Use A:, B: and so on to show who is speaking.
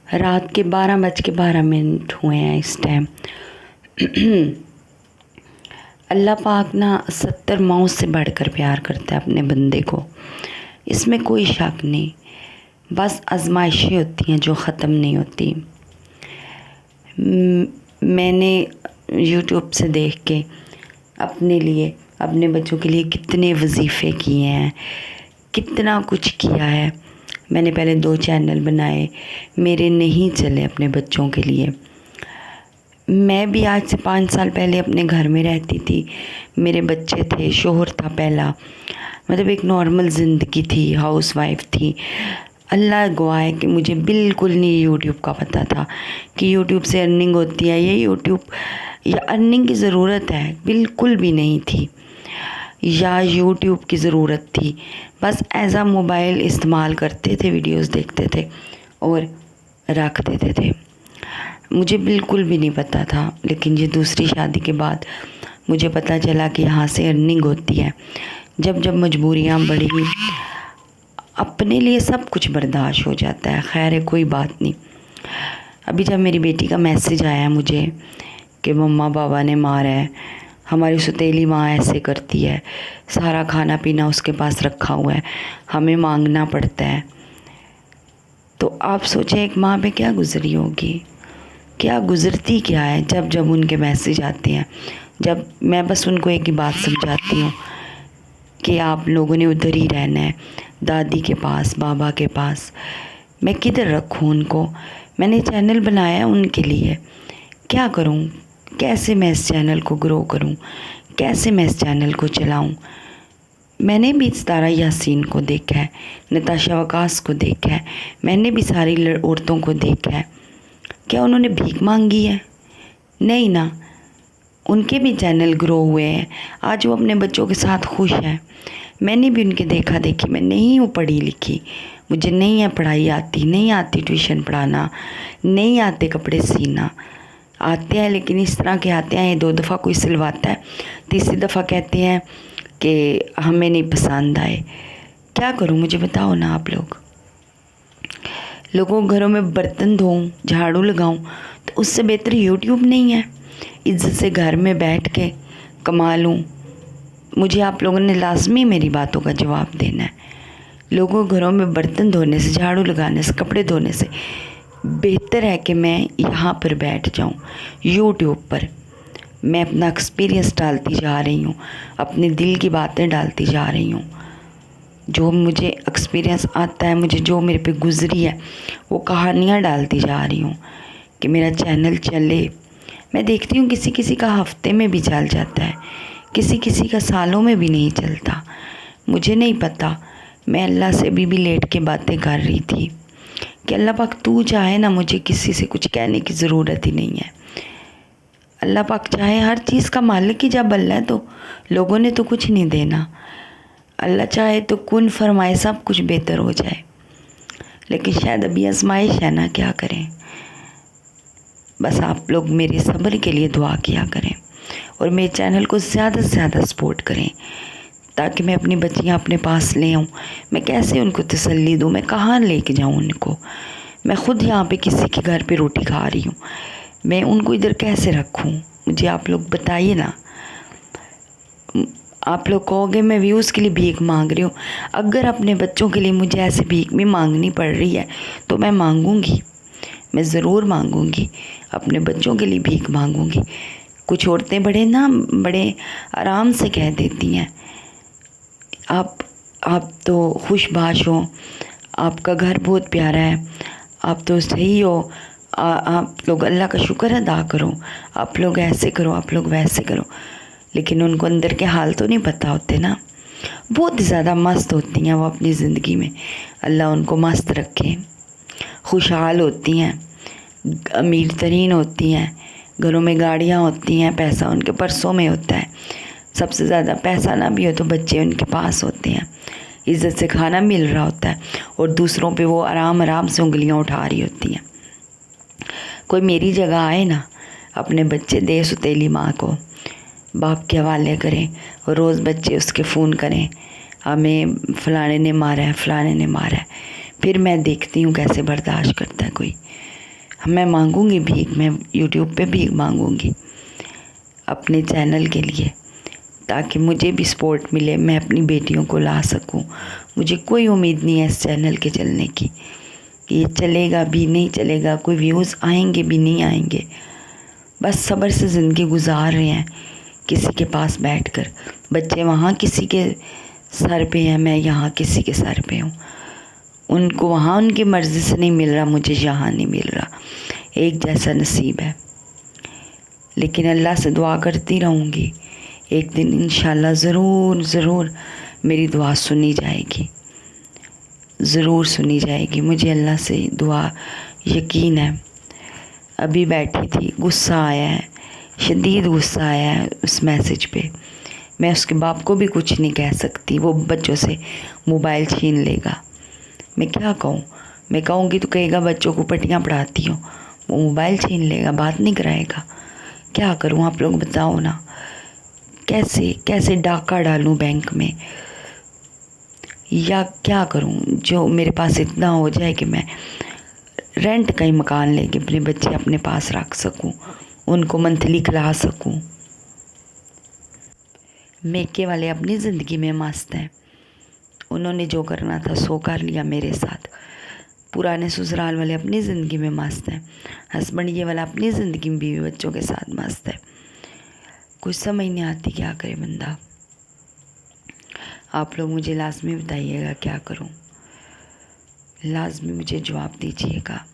A: रात के 12:12 हुए हैं इस टाइम। अल्लाह पाक ना 70 मौत से बढ़कर प्यार करता है अपने बंदे को, इसमें कोई शक नहीं। बस आजमाइशें होती हैं जो ख़त्म नहीं होती। मैंने यूट्यूब से देख के अपने लिए, अपने बच्चों के लिए कितने वजीफ़े किए हैं, कितना कुछ किया है। मैंने पहले 2 चैनल बनाए, मेरे नहीं चले अपने बच्चों के लिए। मैं भी आज से 5 साल पहले अपने घर में रहती थी, मेरे बच्चे थे, शोहर था पहला, मतलब एक नॉर्मल ज़िंदगी थी, हाउसवाइफ थी। अल्लाह गवाह है कि मुझे बिल्कुल नहीं यूट्यूब का पता था कि यूट्यूब से अर्निंग होती है, ये यूट्यूब या अर्निंग की ज़रूरत है, बिल्कुल भी नहीं थी, या यूट्यूब की ज़रूरत थी। बस एज आ मोबाइल इस्तेमाल करते थे, वीडियोस देखते थे और रख देते थे। मुझे बिल्कुल भी नहीं पता था, लेकिन ये दूसरी शादी के बाद मुझे पता चला कि यहाँ से अर्निंग होती है। जब जब मजबूरियाँ बढ़ी, अपने लिए सब कुछ बर्दाश्त हो जाता है। खैर है, कोई बात नहीं। अभी जब मेरी बेटी का मैसेज आया मुझे कि मम्मा बाबा ने मारा है, हमारी सौतेली माँ ऐसे करती है, सारा खाना पीना उसके पास रखा हुआ है, हमें मांगना पड़ता है, तो आप सोचें एक माँ पे क्या गुजरी होगी, क्या गुजरती क्या है जब जब उनके मैसेज आते हैं। जब मैं बस उनको एक ही बात समझाती हूँ कि आप लोगों ने उधर ही रहना है, दादी के पास, बाबा के पास। मैं किधर रखूँ उनको? मैंने चैनल बनाया उनके लिए, क्या करूँ, कैसे मैं इस चैनल को ग्रो करूँ, कैसे मैं इस चैनल को चलाऊँ। मैंने भी सितारा यासीन को देखा है, नताशा वकास को देखा है, मैंने भी सारी औरतों को देखा है। क्या उन्होंने भीख मांगी है? नहीं ना, उनके भी चैनल ग्रो हुए हैं, आज वो अपने बच्चों के साथ खुश हैं। मैंने भी उनके देखा देखी, मैं नहीं हूँ पढ़ी लिखी, मुझे नहीं है पढ़ाई आती, नहीं आती ट्यूशन पढ़ाना, नहीं आते कपड़े सीना, आते हैं लेकिन इस तरह के आते हैं, 2 दफ़ा कोई सिलवाता है, तीसरी दफ़ा कहते हैं कि हमें नहीं पसंद आए। क्या करूँ मुझे बताओ ना आप लोग। लोगों घरों में बर्तन धोऊं, झाड़ू लगाऊं, तो उससे बेहतर यूट्यूब नहीं है। इज्जत से घर में बैठ के कमा लूं। मुझे आप लोगों ने लाजमी मेरी बातों का जवाब देना है। लोगों घरों में बर्तन धोने से, झाड़ू लगाने से, कपड़े धोने से बेहतर है कि मैं यहाँ पर बैठ जाऊँ यूट्यूब पर। मैं अपना एक्सपीरियंस डालती जा रही हूँ, अपने दिल की बातें डालती जा रही हूँ, जो मुझे एक्सपीरियंस आता है, मुझे जो मेरे पे गुजरी है, वो कहानियाँ डालती जा रही हूँ कि मेरा चैनल चले। मैं देखती हूँ किसी किसी का हफ्ते में भी चल जाता है, किसी किसी का सालों में भी नहीं चलता। मुझे नहीं पता, मैं अल्लाह से भी लेट के बातें कर रही थी कि अल्लाह पाक तू चाहे ना, मुझे किसी से कुछ कहने की ज़रूरत ही नहीं है। अल्लाह पाक चाहे, हर चीज़ का मालिक ही जब अल्लाह है तो लोगों ने तो कुछ नहीं देना। अल्लाह चाहे तो कुन फरमाए सब कुछ बेहतर हो जाए, लेकिन शायद अभी आजमाइश है ना, क्या करें। बस आप लोग मेरे सब्र के लिए दुआ किया करें और मेरे चैनल को ज़्यादा से ज़्यादा सपोर्ट करें, ताकि मैं अपनी बच्चियाँ अपने पास ले आऊँ। मैं कैसे उनको तसल्ली दूँ, मैं कहाँ लेके जाऊँ उनको? मैं ख़ुद यहाँ पे किसी के घर पे रोटी खा रही हूँ, मैं उनको इधर कैसे रखूँ? मुझे आप लोग बताइए ना। आप लोग कहोगे मैं व्यूज़ के लिए भीख मांग रही हूँ। अगर अपने बच्चों के लिए मुझे ऐसे भीख भी मांगनी पड़ रही है तो मैं मांगूँगी, मैं ज़रूर मांगूँगी, अपने बच्चों के लिए भीख मांगूँगी। कुछ औरतें बड़े आराम से कह देती हैं, आप तो खुशबाश हो, आपका घर बहुत प्यारा है, आप तो सही हो, आप लोग अल्लाह का शुक्र अदा करो, आप लोग ऐसे करो, आप लोग वैसे करो। लेकिन उनको अंदर के हाल तो नहीं पता होते ना। बहुत ज़्यादा मस्त होती हैं वो अपनी ज़िंदगी में, अल्लाह उनको मस्त रखे, खुशहाल होती हैं, अमीर तरीन होती हैं, घरों में गाड़ियाँ होती हैं, पैसा उनके पर्सों में होता है। सबसे ज़्यादा पैसा ना भी हो तो बच्चे उनके पास होते हैं, इज़्ज़त से खाना मिल रहा होता है, और दूसरों पे वो आराम आराम से उंगलियां उठा रही होती हैं। कोई मेरी जगह आए ना, अपने बच्चे दे सौतेली माँ को, बाप के हवाले करें, और रोज़ बच्चे उसके फ़ोन करें, हमें फ़लाने ने मारा है, फ़लाने ने मारा है। फिर मैं देखती हूँ कैसे बर्दाश्त करता है कोई। मैं मांगूंगी भीख, मैं यूट्यूब पे भीख मांगूंगी अपने चैनल के लिए, ताकि मुझे भी सपोर्ट मिले, मैं अपनी बेटियों को ला सकूं। मुझे कोई उम्मीद नहीं है इस चैनल के चलने की, कि ये चलेगा भी नहीं चलेगा, कोई व्यूज़ आएंगे भी नहीं आएंगे। बस सब्र से ज़िंदगी गुजार रहे हैं किसी के पास बैठकर। बच्चे वहाँ किसी के सर पे हैं, मैं यहाँ किसी के सर पे हूँ। उनको वहाँ उनकी मर्ज़ी से नहीं मिल रहा, मुझे यहाँ नहीं मिल रहा। एक जैसा नसीब है। लेकिन अल्लाह से दुआ करती रहूँगी, एक दिन इंशाल्लाह ज़रूर मेरी दुआ सुनी जाएगी, ज़रूर सुनी जाएगी। मुझे अल्लाह से दुआ यकीन है। अभी बैठी थी, गुस्सा आया है, शदीद गुस्सा आया है उस मैसेज पे। मैं उसके बाप को भी कुछ नहीं कह सकती, वो बच्चों से मोबाइल छीन लेगा। मैं क्या कहूँ? मैं कहूँगी तो कहेगा बच्चों को पट्टियाँ पढ़ाती हूँ, वो मोबाइल छीन लेगा, बात नहीं कराएगा। क्या करूँ आप लोग बताओ ना, कैसे डाका डालूँ बैंक में, या क्या करूँ जो मेरे पास इतना हो जाए कि मैं रेंट का ही मकान लेके अपने बच्चे अपने पास रख सकूँ, उनको मंथली खिला सकूँ। मेके वाले अपनी ज़िंदगी में मस्त हैं, उन्होंने जो करना था सो कर लिया मेरे साथ। पुराने ससुराल वाले अपनी ज़िंदगी में मस्त हैं, हस्बैंड ये वाला अपनी ज़िंदगी में बीवी बच्चों के साथ मस्त है। कुछ समझ नहीं आती क्या करे बंदा। आप लोग मुझे लाजमी बताइएगा क्या करूं, लाजमी मुझे जवाब दीजिएगा।